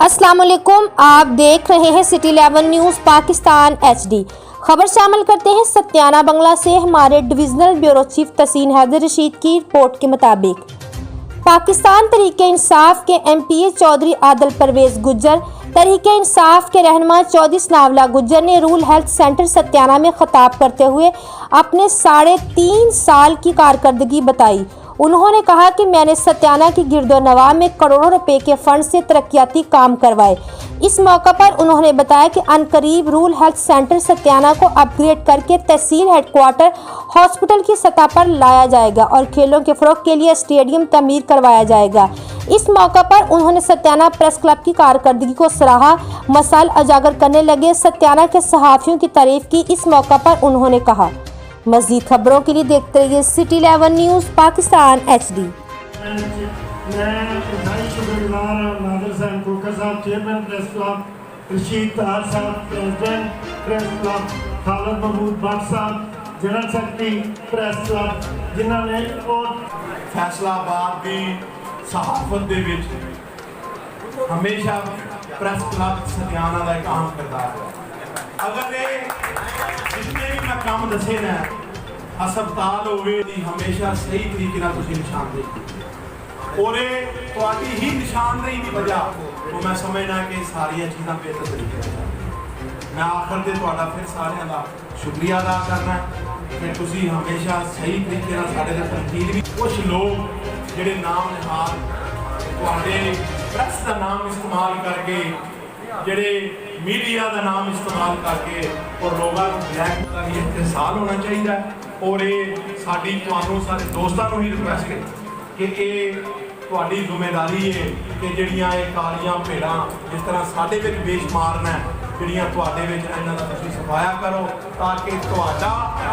अस्सलाम वालेकुम, आप देख रहे हैं सिटी 11 न्यूज़ पाकिस्तान HD। खबर शामिल करते हैं सत्याना बंगला से। हमारे डिविजनल ब्यूरो चीफ तहसीन हैदर रशीद की रिपोर्ट के मुताबिक पाकिस्तान तहरीके इंसाफ के MPA चौधरी आदिल परवेज गुज्जर, तहरीके इंसाफ के रहनुमा चौधरी सनावला गुज्जर ने रूरल हेल्थ सेंटर सत्याना में खिताब करते हुए अपने 3.5 साल की कारकर्दगी बताई। उन्होंने कहा कि मैंने सत्याना की गिरदोनवाह में करोड़ों रुपए के फंड से तरक्याती काम करवाए। इस मौका पर उन्होंने बताया कि अनकरीब रूरल हेल्थ सेंटर सत्याना को अपग्रेड करके तहसील हेडक्वार्टर हॉस्पिटल की सतह पर लाया जाएगा और खेलों के फ़रोग़ के लिए स्टेडियम तमीर करवाया जाएगा। इस मौका पर उन्होंने सत्याना प्रेस क्लब की कारकर्दगी को सराहा, मसाइल उजागर करने लगे, सत्याना के सहाफ़ियों की तारीफ की। इस मौका पर उन्होंने कहा, मज़ीद खबरों के लिए देखते रहिए city 11 news Pakistan HD। Chairman press club, Rashid Tar साहब president press club, Khalid Mahmood Bhatt साहब जनरल सेक्रेटरी प्रेस क्लब, जिन्होंने और फैसलाबाद की सहाफत दे विच हमेशा प्रेस क्लब सत्याना का एक अहम किरदार है। अगर ये जितने भी मैं काम दसे ने हस्पताल होवे हमेशा सही तरीके नाल तुसीं निशानदेही और तुहाडी ही निशानदेही की वजह तो मैं समझना कि सारिया चीज़ां बेहतर तरीके से मैं आखिर ते तुहाडा फिर सारियां दा शुक्रिया अदा करना कि तुसीं हमेशा सही तरीके नाल साडे ते तनकीद भी कुछ लोग जिहड़े नाम निहाल तुहाडे प्रेस का नाम इस्तेमाल करके जिहड़े मीडिया का नाम इस्तेमाल करके और लोगों को ब्लैक का भी इस्तेसाल होना चाहिए और ये साडी तुहानू सारे दोस्तों को ही रिक्वेस्ट है कि ये तुहाडी जिम्मेदारी है कि जिहड़ियां ये कालियां भेड़ां जिस तरह साडे विच बेशुमार ने जिहड़ियां तुहाडे विच इन्हां दा तुसीं सफाया करो ताकि तुहाडा